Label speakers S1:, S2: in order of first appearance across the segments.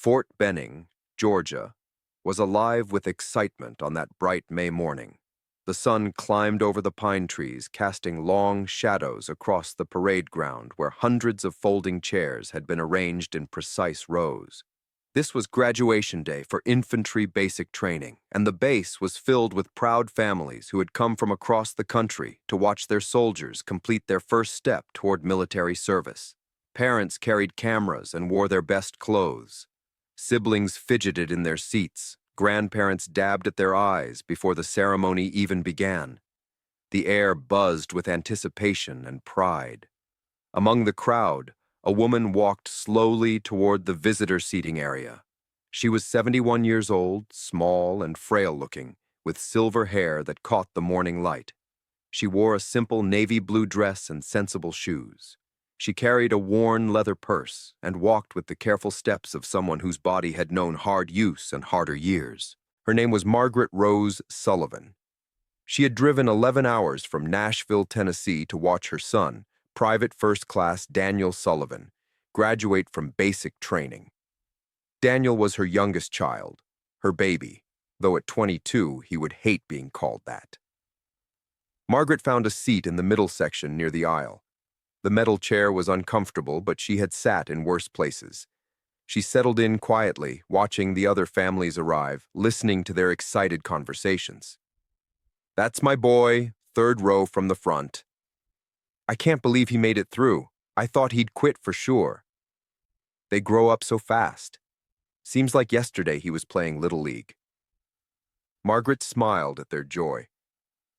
S1: Fort Benning, Georgia, was alive with excitement on that bright May morning. The sun climbed over the pine trees, casting long shadows across the parade ground where hundreds of folding chairs had been arranged in precise rows. This was graduation day for infantry basic training, and the base was filled with proud families who had come from across the country to watch their soldiers complete their first step toward military service. Parents carried cameras and wore their best clothes. Siblings fidgeted in their seats. Grandparents dabbed at their eyes before the ceremony even began. The air buzzed with anticipation and pride. Among the crowd, a woman walked slowly toward the visitor seating area. She was 71 years old, small and frail-looking, with silver hair that caught the morning light. She wore a simple navy blue dress and sensible shoes. She carried a worn leather purse and walked with the careful steps of someone whose body had known hard use and harder years. Her name was Margaret Rose Sullivan. She had driven 11 hours from Nashville, Tennessee to watch her son, Private First Class Daniel Sullivan, graduate from basic training. Daniel was her youngest child, her baby, though at 22 he would hate being called that. Margaret found a seat in the middle section near the aisle. The metal chair was uncomfortable, but she had sat in worse places. She settled in quietly, watching the other families arrive, listening to their excited conversations. "That's my boy, third row from the front. I can't believe he made it through. I thought he'd quit for sure. They grow up so fast. Seems like yesterday he was playing Little League." Margaret smiled at their joy.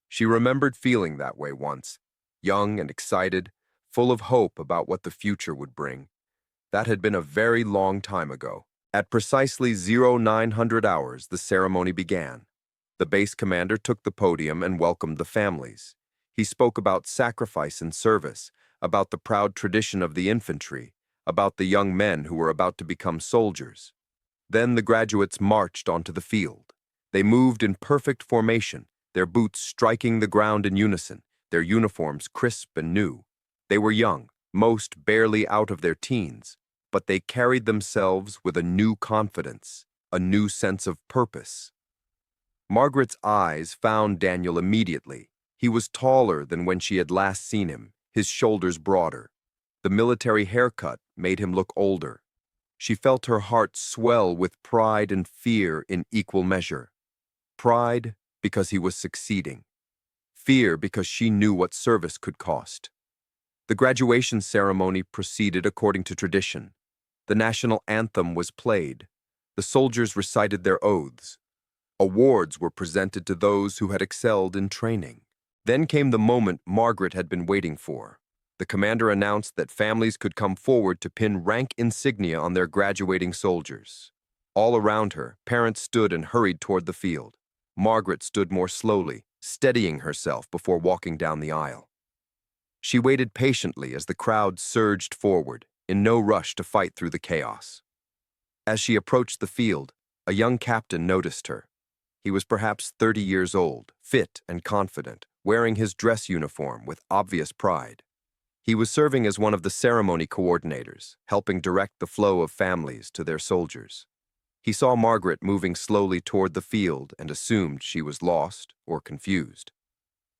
S1: She remembered feeling that way once, young and excited, full of hope about what the future would bring. That had been a very long time ago. At precisely 0900 hours, the ceremony began. The base commander took the podium and welcomed the families. He spoke about sacrifice and service, about the proud tradition of the infantry, about the young men who were about to become soldiers. Then the graduates marched onto the field. They moved in perfect formation, their boots striking the ground in unison, their uniforms crisp and new. They were young, most barely out of their teens, but they carried themselves with a new confidence, a new sense of purpose. Margaret's eyes found Daniel immediately. He was taller than when she had last seen him, his shoulders broader. The military haircut made him look older. She felt her heart swell with pride and fear in equal measure. Pride because he was succeeding. Fear because she knew what service could cost. The graduation ceremony proceeded according to tradition. The national anthem was played. The soldiers recited their oaths. Awards were presented to those who had excelled in training. Then came the moment Margaret had been waiting for. The commander announced that families could come forward to pin rank insignia on their graduating soldiers. All around her, parents stood and hurried toward the field. Margaret stood more slowly, steadying herself before walking down the aisle. She waited patiently as the crowd surged forward, in no rush to fight through the chaos. As she approached the field, a young captain noticed her. He was perhaps 30 years old, fit and confident, wearing his dress uniform with obvious pride. He was serving as one of the ceremony coordinators, helping direct the flow of families to their soldiers. He saw Margaret moving slowly toward the field and assumed she was lost or confused.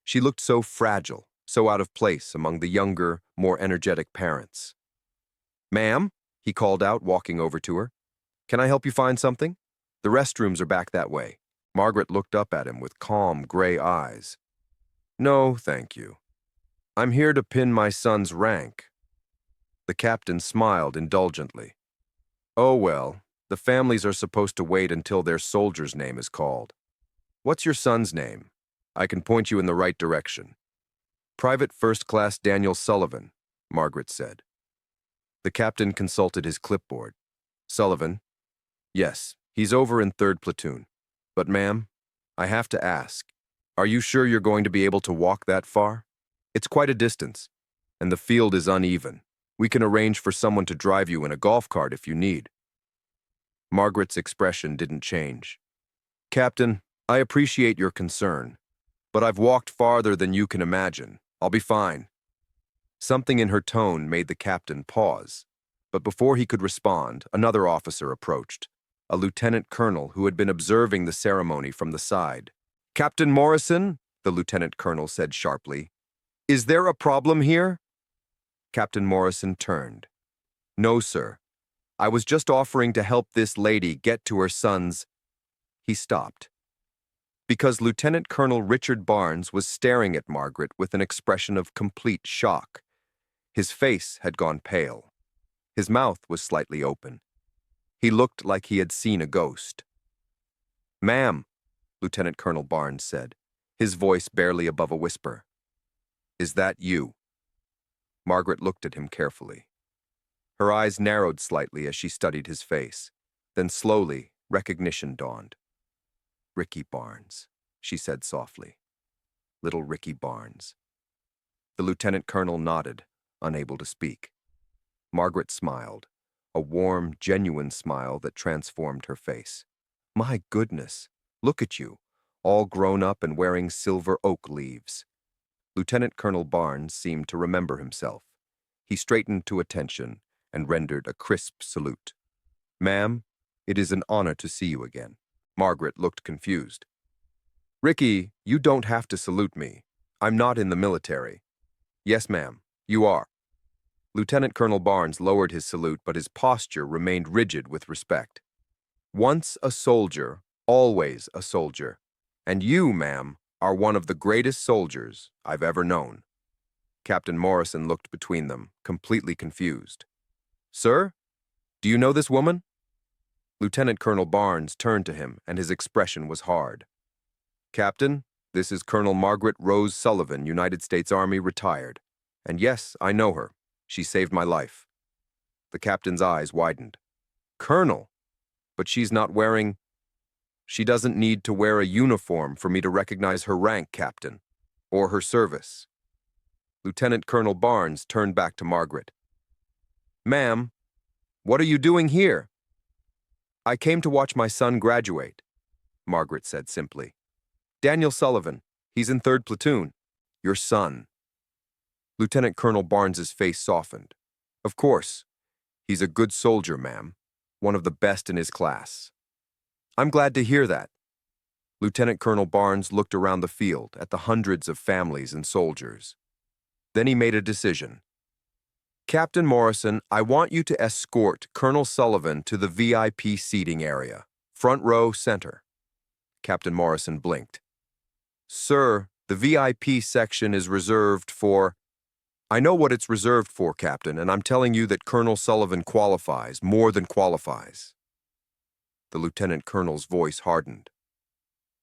S1: She looked so fragile, so out of place among the younger, more energetic parents. "Ma'am," he called out, walking over to her. "Can I help you find something? The restrooms are back that way." Margaret looked up at him with calm, gray eyes. "No, thank you. I'm here to pin my son's rank." The captain smiled indulgently. "Oh well, the families are supposed to wait until their soldier's name is called. What's your son's name? I can point you in the right direction." "Private First Class Daniel Sullivan," Margaret said. The captain consulted his clipboard. "Sullivan? Yes, he's over in 3rd Platoon. But ma'am, I have to ask, are you sure you're going to be able to walk that far? It's quite a distance, and the field is uneven. We can arrange for someone to drive you in a golf cart if you need." Margaret's expression didn't change. "Captain, I appreciate your concern, but I've walked farther than you can imagine. I'll be fine." Something in her tone made the captain pause. But before he could respond, another officer approached, a lieutenant colonel who had been observing the ceremony from the side. "Captain Morrison," the lieutenant colonel said sharply, "is there a problem here?" Captain Morrison turned. "No, sir. I was just offering to help this lady get to her son's—" He stopped, because Lieutenant Colonel Richard Barnes was staring at Margaret with an expression of complete shock. His face had gone pale. His mouth was slightly open. He looked like he had seen a ghost. "Ma'am," Lieutenant Colonel Barnes said, his voice barely above a whisper, "is that you?" Margaret looked at him carefully. Her eyes narrowed slightly as she studied his face. Then slowly, recognition dawned. "Ricky Barnes," she said softly. "Little Ricky Barnes." The lieutenant colonel nodded, unable to speak. Margaret smiled, a warm, genuine smile that transformed her face. "My goodness, look at you, all grown up and wearing silver oak leaves." Lieutenant Colonel Barnes seemed to remember himself. He straightened to attention and rendered a crisp salute. "Ma'am, it is an honor to see you again." Margaret looked confused. "Ricky, you don't have to salute me. I'm not in the military." "Yes, ma'am, you are." Lieutenant Colonel Barnes lowered his salute, but his posture remained rigid with respect. "Once a soldier, always a soldier. And you, ma'am, are one of the greatest soldiers I've ever known." Captain Morrison looked between them, completely confused. "Sir, do you know this woman?" Lieutenant Colonel Barnes turned to him, and his expression was hard. "Captain, this is Colonel Margaret Rose Sullivan, United States Army, retired. And yes, I know her. She saved my life." The captain's eyes widened. "Colonel, but she's not wearing—" "She doesn't need to wear a uniform for me to recognize her rank, Captain, or her service." Lieutenant Colonel Barnes turned back to Margaret. "Ma'am, what are you doing here?" "I came to watch my son graduate," Margaret said simply. "Daniel Sullivan, he's in 3rd Platoon. Your son." Lieutenant Colonel Barnes's face softened. "Of course. He's a good soldier, ma'am. One of the best in his class." "I'm glad to hear that." Lieutenant Colonel Barnes looked around the field at the hundreds of families and soldiers. Then he made a decision. "Captain Morrison, I want you to escort Colonel Sullivan to the VIP seating area, front row center." Captain Morrison blinked. "Sir, the VIP section is reserved for—" "I know what it's reserved for, Captain, and I'm telling you that Colonel Sullivan qualifies, more than qualifies." The lieutenant colonel's voice hardened.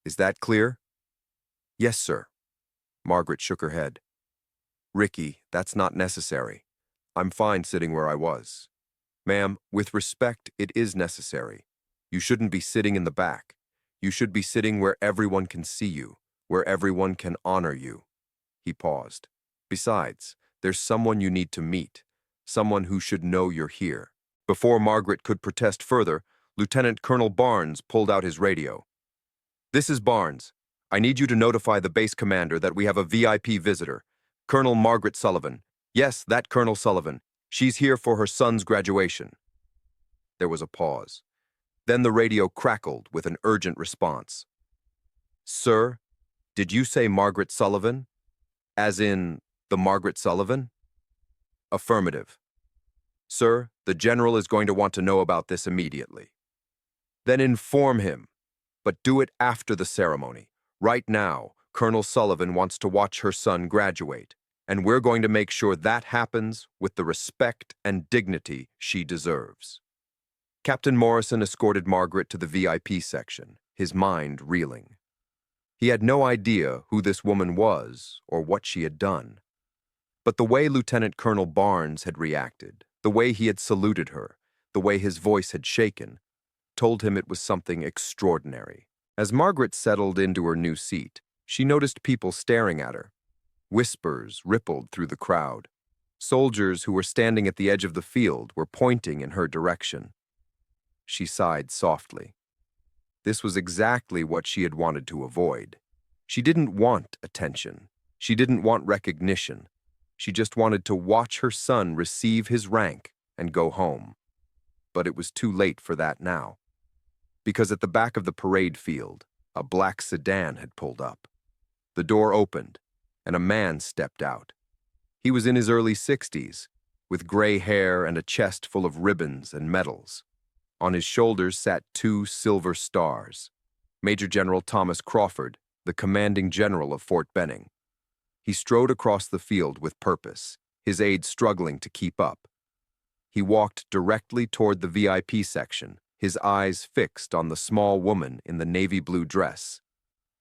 S1: "Is that clear?" "Yes, sir." Margaret shook her head. "Ricky, that's not necessary. I'm fine sitting where I was." "Ma'am, with respect, it is necessary. You shouldn't be sitting in the back. You should be sitting where everyone can see you, where everyone can honor you." He paused. "Besides, there's someone you need to meet, someone who should know you're here." Before Margaret could protest further, Lieutenant Colonel Barnes pulled out his radio. "This is Barnes. I need you to notify the base commander that we have a VIP visitor, Colonel Margaret Sullivan. Yes, that Colonel Sullivan. She's here for her son's graduation." There was a pause. Then the radio crackled with an urgent response. "Sir, did you say Margaret Sullivan? As in the Margaret Sullivan?" "Affirmative." "Sir, the general is going to want to know about this immediately." "Then inform him, but do it after the ceremony. Right now, Colonel Sullivan wants to watch her son graduate, and we're going to make sure that happens with the respect and dignity she deserves." Captain Morrison escorted Margaret to the VIP section, his mind reeling. He had no idea who this woman was or what she had done. But the way Lieutenant Colonel Barnes had reacted, the way he had saluted her, the way his voice had shaken, told him it was something extraordinary. As Margaret settled into her new seat, she noticed people staring at her. Whispers rippled through the crowd. Soldiers who were standing at the edge of the field were pointing in her direction. She sighed softly. This was exactly what she had wanted to avoid. She didn't want attention. She didn't want recognition. She just wanted to watch her son receive his rank and go home. But it was too late for that now, because at the back of the parade field, a black sedan had pulled up. The door opened, and a man stepped out. He was in his early 60s, with gray hair and a chest full of ribbons and medals. On his shoulders sat 2 silver stars. Major General Thomas Crawford, the commanding general of Fort Benning. He strode across the field with purpose, his aides struggling to keep up. He walked directly toward the VIP section, his eyes fixed on the small woman in the navy blue dress.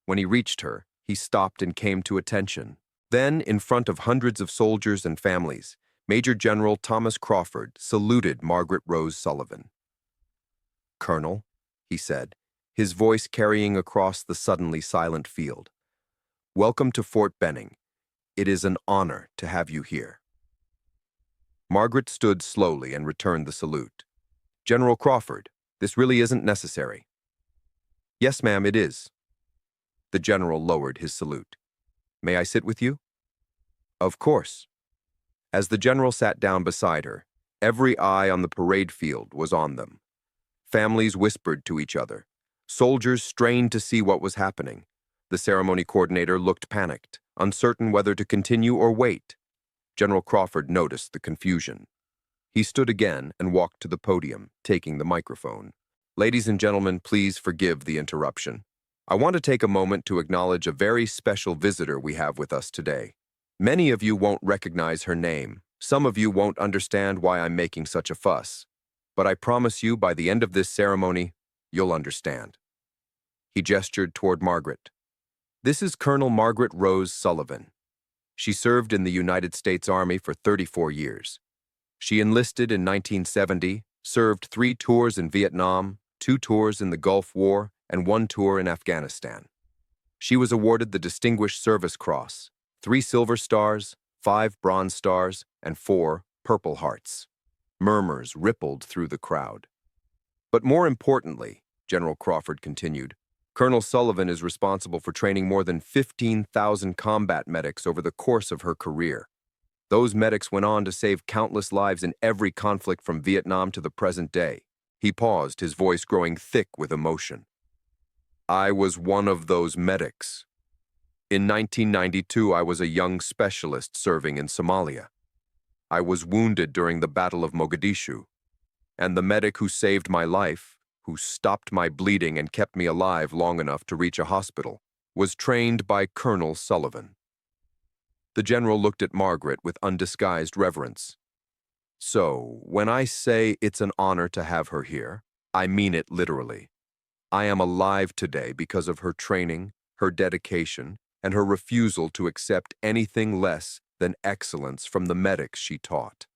S1: When he reached her, he stopped and came to attention. Then, in front of hundreds of soldiers and families, Major General Thomas Crawford saluted Margaret Rose Sullivan. "Colonel," he said, his voice carrying across the suddenly silent field. "Welcome to Fort Benning. It is an honor to have you here." Margaret stood slowly and returned the salute. "General Crawford, this really isn't necessary." "Yes, ma'am, it is." The general lowered his salute. "May I sit with you?" "Of course." As the general sat down beside her, every eye on the parade field was on them. Families whispered to each other. Soldiers strained to see what was happening. The ceremony coordinator looked panicked, uncertain whether to continue or wait. General Crawford noticed the confusion. He stood again and walked to the podium, taking the microphone. "Ladies and gentlemen, please forgive the interruption. I want to take a moment to acknowledge a very special visitor we have with us today. Many of you won't recognize her name. Some of you won't understand why I'm making such a fuss. But I promise you, by the end of this ceremony, you'll understand." He gestured toward Margaret. "This is Colonel Margaret Rose Sullivan. She served in the United States Army for 34 years. She enlisted in 1970, served 3 tours in Vietnam, 2 tours in the Gulf War, and 1 tour in Afghanistan. She was awarded the Distinguished Service Cross, 3 Silver Stars, 5 Bronze Stars, and 4 Purple Hearts." Murmurs rippled through the crowd. "But more importantly," General Crawford continued, "Colonel Sullivan is responsible for training more than 15,000 combat medics over the course of her career. Those medics went on to save countless lives in every conflict from Vietnam to the present day." He paused, his voice growing thick with emotion. "I was one of those medics. In 1992, I was a young specialist serving in Somalia. I was wounded during the Battle of Mogadishu, and the medic who saved my life, who stopped my bleeding and kept me alive long enough to reach a hospital, was trained by Colonel Sullivan." The general looked at Margaret with undisguised reverence. "So, when I say it's an honor to have her here, I mean it literally. I am alive today because of her training, her dedication, and her refusal to accept anything less than excellence from the medics she taught."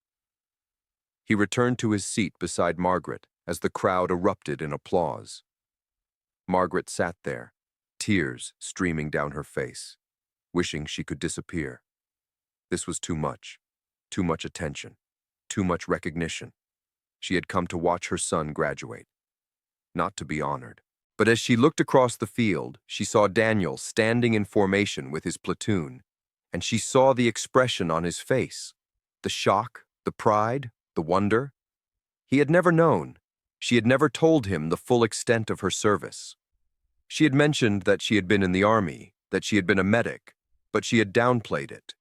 S1: He returned to his seat beside Margaret as the crowd erupted in applause. Margaret sat there, tears streaming down her face, wishing she could disappear. This was too much attention, too much recognition. She had come to watch her son graduate, not to be honored. But as she looked across the field, she saw Daniel standing in formation with his platoon, and she saw the expression on his face, the shock, the pride, the wonder. He had never known. She had never told him the full extent of her service. She had mentioned that she had been in the army, that she had been a medic, but she had downplayed it.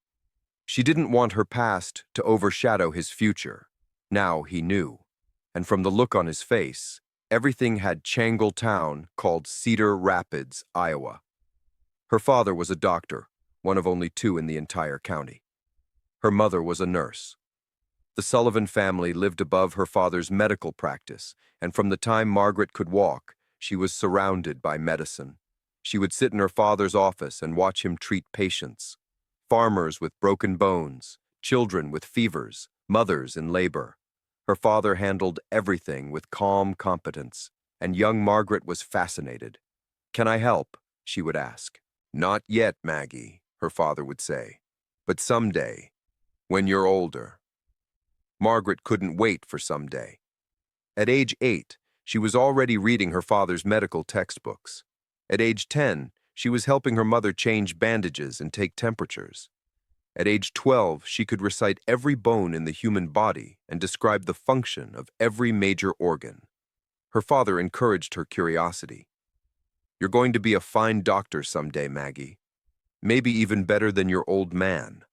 S1: She didn't want her past to overshadow his future. Now he knew, and from the look on his face, everything had Changle Town called Cedar Rapids, Iowa. Her father was a doctor, one of only 2 in the entire county. Her mother was a nurse. The Sullivan family lived above her father's medical practice, and from the time Margaret could walk, she was surrounded by medicine. She would sit in her father's office and watch him treat patients. Farmers with broken bones, children with fevers, mothers in labor. Her father handled everything with calm competence, and young Margaret was fascinated. "Can I help?" she would ask. "Not yet, Maggie," her father would say, "but someday, when you're older." Margaret couldn't wait for someday. At age 8, she was already reading her father's medical textbooks. At age 10, she was helping her mother change bandages and take temperatures. At age 12, she could recite every bone in the human body and describe the function of every major organ. Her father encouraged her curiosity. "You're going to be a fine doctor someday, Maggie. Maybe even better than your old man."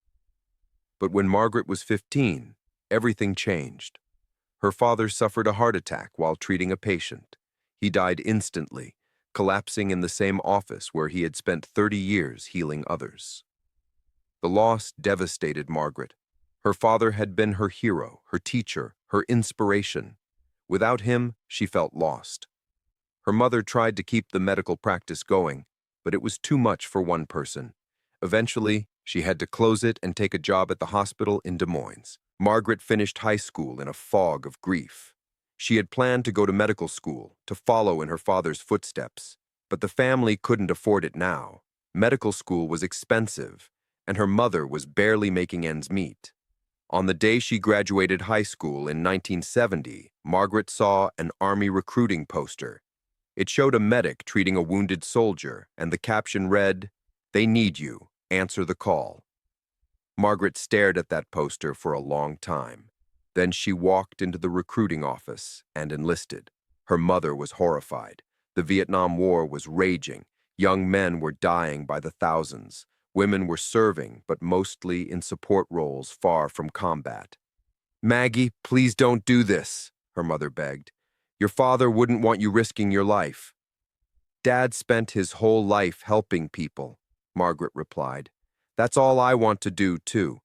S1: But when Margaret was 15, everything changed. Her father suffered a heart attack while treating a patient. He died instantly, collapsing in the same office where he had spent 30 years healing others. The loss devastated Margaret. Her father had been her hero, her teacher, her inspiration. Without him, she felt lost. Her mother tried to keep the medical practice going, but it was too much for one person. Eventually, she had to close it and take a job at the hospital in Des Moines. Margaret finished high school in a fog of grief. She had planned to go to medical school, to follow in her father's footsteps, but the family couldn't afford it now. Medical school was expensive, and her mother was barely making ends meet. On the day she graduated high school in 1970, Margaret saw an Army recruiting poster. It showed a medic treating a wounded soldier, and the caption read, "They need you. Answer the call." Margaret stared at that poster for a long time. Then she walked into the recruiting office and enlisted. Her mother was horrified. The Vietnam War was raging. Young men were dying by the thousands. Women were serving, but mostly in support roles far from combat. "Maggie, please don't do this," her mother begged. "Your father wouldn't want you risking your life." "Dad spent his whole life helping people," Margaret replied. "That's all I want to do, too.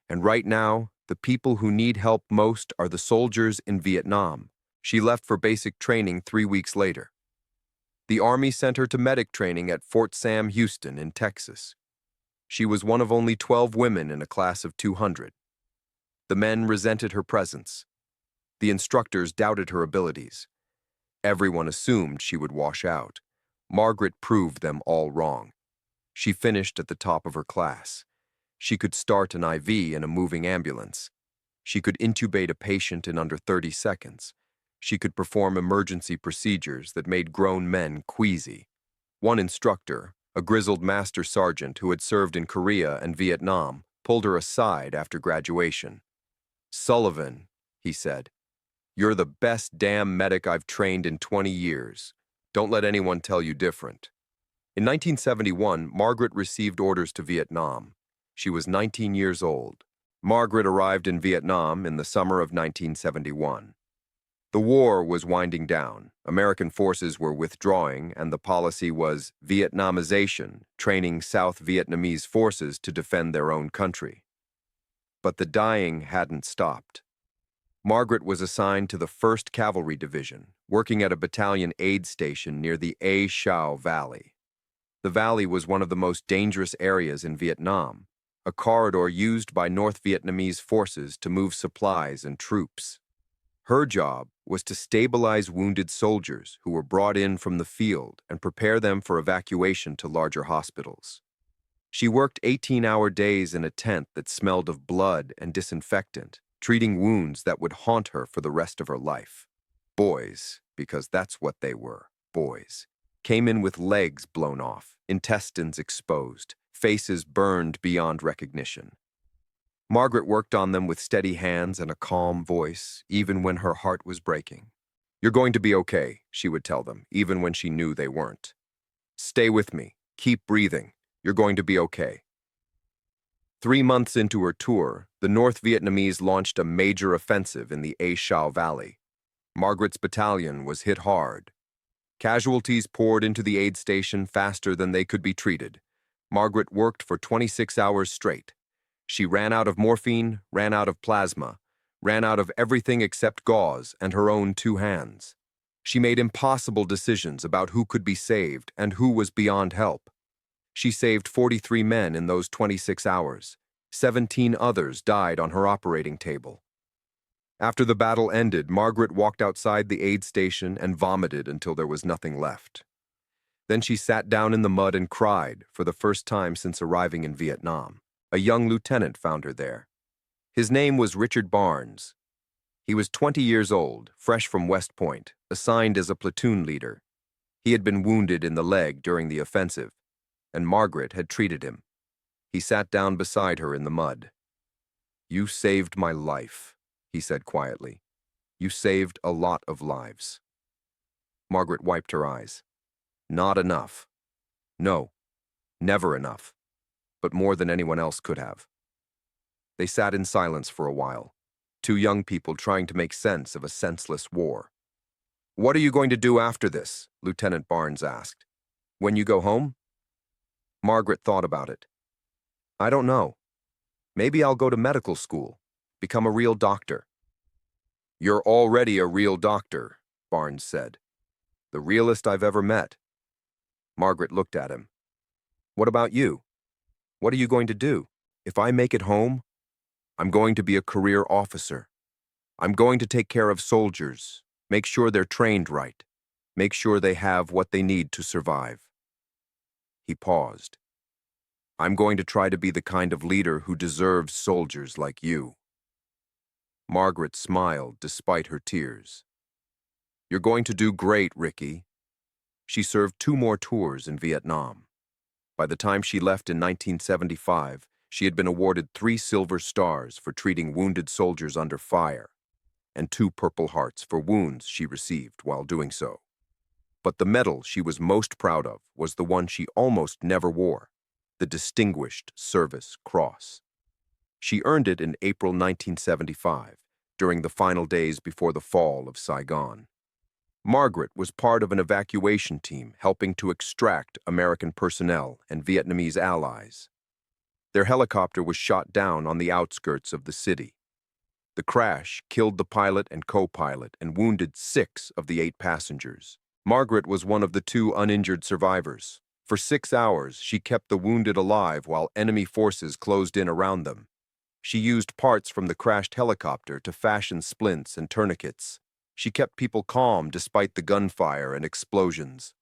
S1: And right now, the people who need help most are the soldiers in Vietnam." She left for basic training 3 weeks later. The Army sent her to medic training at Fort Sam Houston in Texas. She was one of only 12 women in a class of 200. The men resented her presence. The instructors doubted her abilities. Everyone assumed she would wash out. Margaret proved them all wrong. She finished at the top of her class. She could start an IV in a moving ambulance. She could intubate a patient in under 30 seconds. She could perform emergency procedures that made grown men queasy. One instructor, a grizzled master sergeant who had served in Korea and Vietnam, pulled her aside after graduation. "Sullivan," he said, "you're the best damn medic I've trained in 20 years. Don't let anyone tell you different." In 1971, Margaret received orders to Vietnam. She was 19 years old. Margaret arrived in Vietnam in the summer of 1971. The war was winding down. American forces were withdrawing, and the policy was Vietnamization, training South Vietnamese forces to defend their own country. But the dying hadn't stopped. Margaret was assigned to the 1st Cavalry Division, working at a battalion aid station near the A Shau Valley. The valley was one of the most dangerous areas in Vietnam, a corridor used by North Vietnamese forces to move supplies and troops. Her job was to stabilize wounded soldiers who were brought in from the field and prepare them for evacuation to larger hospitals. She worked 18-hour days in a tent that smelled of blood and disinfectant, treating wounds that would haunt her for the rest of her life. Boys, because that's what they were, boys, came in with legs blown off, intestines exposed, faces burned beyond recognition. Margaret worked on them with steady hands and a calm voice, even when her heart was breaking. "You're going to be okay," she would tell them, even when she knew they weren't. "Stay with me. Keep breathing. You're going to be okay." 3 months into her tour, the North Vietnamese launched a major offensive in the A Shau Valley. Margaret's battalion was hit hard. Casualties poured into the aid station faster than they could be treated. Margaret worked for 26 hours straight. She ran out of morphine, ran out of plasma, ran out of everything except gauze and her own 2 hands. She made impossible decisions about who could be saved and who was beyond help. She saved 43 men in those 26 hours. 17 others died on her operating table. After the battle ended, Margaret walked outside the aid station and vomited until there was nothing left. Then she sat down in the mud and cried for the first time since arriving in Vietnam. A young lieutenant found her there. His name was Richard Barnes. He was 20 years old, fresh from West Point, assigned as a platoon leader. He had been wounded in the leg during the offensive, and Margaret had treated him. He sat down beside her in the mud. "You saved my life," he said quietly. "You saved a lot of lives." Margaret wiped her eyes. "Not enough. No, never enough, but more than anyone else could have." They sat in silence for a while, two young people trying to make sense of a senseless war. "What are you going to do after this?" Lieutenant Barnes asked. "When you go home?" Margaret thought about it. "I don't know. Maybe I'll go to medical school, become a real doctor." "You're already a real doctor," Barnes said. "The realest I've ever met." Margaret looked at him. "What about you? What are you going to do? If I make it home, I'm going to be a career officer. I'm going to take care of soldiers, make sure they're trained right, make sure they have what they need to survive." He paused. "I'm going to try to be the kind of leader who deserves soldiers like you." Margaret smiled despite her tears. "You're going to do great, Ricky." She served 2 more tours in Vietnam. By the time she left in 1975, she had been awarded 3 Silver Stars for treating wounded soldiers under fire, and 2 Purple Hearts for wounds she received while doing so. But the medal she was most proud of was the one she almost never wore, the Distinguished Service Cross. She earned it in April 1975, during the final days before the fall of Saigon. Margaret was part of an evacuation team helping to extract American personnel and Vietnamese allies. Their helicopter was shot down on the outskirts of the city. The crash killed the pilot and co-pilot and wounded 6 of the 8 passengers. Margaret was one of the 2 uninjured survivors. For 6 hours, she kept the wounded alive while enemy forces closed in around them. She used parts from the crashed helicopter to fashion splints and tourniquets. She kept people calm despite the gunfire and explosions.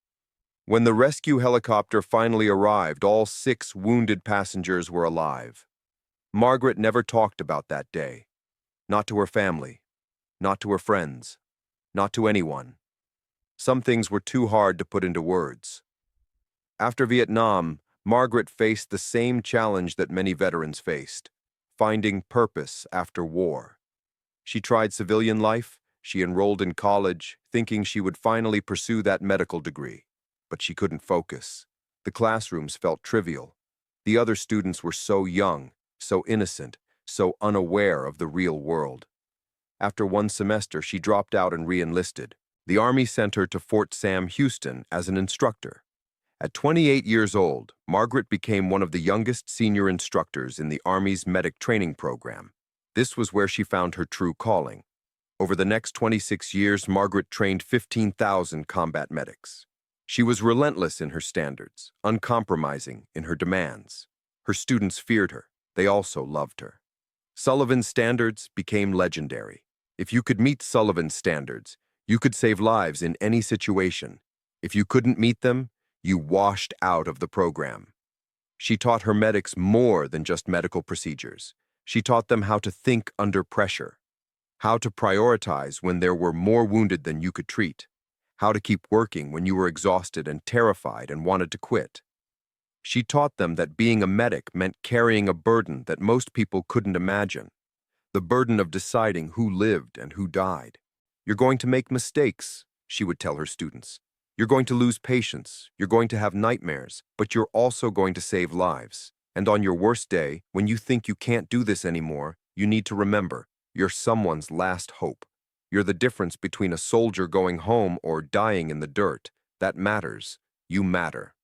S1: When the rescue helicopter finally arrived, all 6 wounded passengers were alive. Margaret never talked about that day. Not to her family, not to her friends, not to anyone. Some things were too hard to put into words. After Vietnam, Margaret faced the same challenge that many veterans faced: finding purpose after war. She tried civilian life, she enrolled in college, thinking she would finally pursue that medical degree. But she couldn't focus. The classrooms felt trivial. The other students were so young, so innocent, so unaware of the real world. After 1 semester, she dropped out and re-enlisted. The Army sent her to Fort Sam Houston as an instructor. At 28 years old, Margaret became one of the youngest senior instructors in the Army's medic training program. This was where she found her true calling. Over the next 26 years, Margaret trained 15,000 combat medics. She was relentless in her standards, uncompromising in her demands. Her students feared her. They also loved her. Sullivan's standards became legendary. If you could meet Sullivan's standards, you could save lives in any situation. If you couldn't meet them, you washed out of the program. She taught her medics more than just medical procedures. She taught them how to think under pressure, how to prioritize when there were more wounded than you could treat, how to keep working when you were exhausted and terrified and wanted to quit. She taught them that being a medic meant carrying a burden that most people couldn't imagine, the burden of deciding who lived and who died. "You're going to make mistakes," she would tell her students. "You're going to lose patience, you're going to have nightmares, but you're also going to save lives. And on your worst day, when you think you can't do this anymore, you need to remember, you're someone's last hope. You're the difference between a soldier going home or dying in the dirt. That matters. You matter."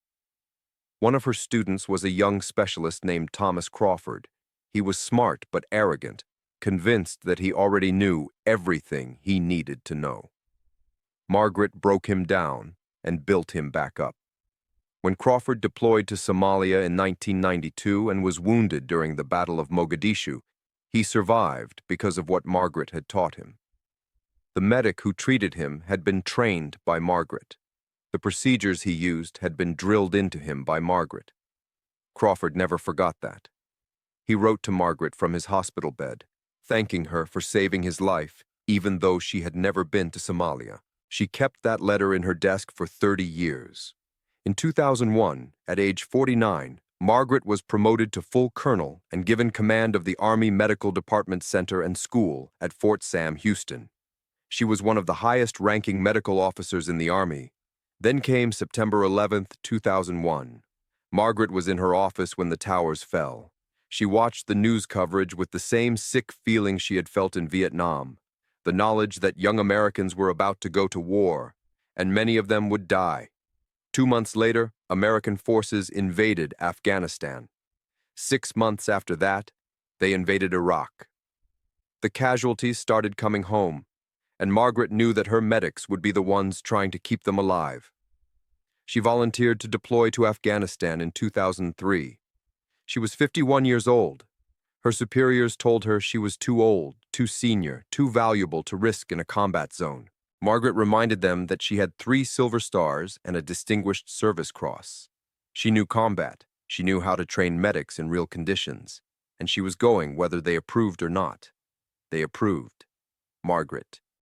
S1: One of her students was a young specialist named Thomas Crawford. He was smart but arrogant, convinced that he already knew everything he needed to know. Margaret broke him down and built him back up. When Crawford deployed to Somalia in 1992 and was wounded during the Battle of Mogadishu, he survived because of what Margaret had taught him. The medic who treated him had been trained by Margaret. The procedures he used had been drilled into him by Margaret. Crawford never forgot that. He wrote to Margaret from his hospital bed, thanking her for saving his life, even though she had never been to Somalia. She kept that letter in her desk for 30 years. In 2001, at age 49, Margaret was promoted to full colonel and given command of the Army Medical Department Center and School at Fort Sam, Houston. She was one of the highest-ranking medical officers in the Army. Then came September 11th, 2001. Margaret was in her office when the towers fell. She watched the news coverage with the same sick feeling she had felt in Vietnam, the knowledge that young Americans were about to go to war, and many of them would die. 2 months later, American forces invaded Afghanistan. 6 months after that, they invaded Iraq. The casualties started coming home, and Margaret knew that her medics would be the ones trying to keep them alive. She volunteered to deploy to Afghanistan in 2003. She was 51 years old. Her superiors told her she was too old, too senior, too valuable to risk in a combat zone. Margaret reminded them that she had 3 Silver Stars and a Distinguished Service Cross. She knew combat, she knew how to train medics in real conditions, and she was going whether they approved or not. They approved. Margaret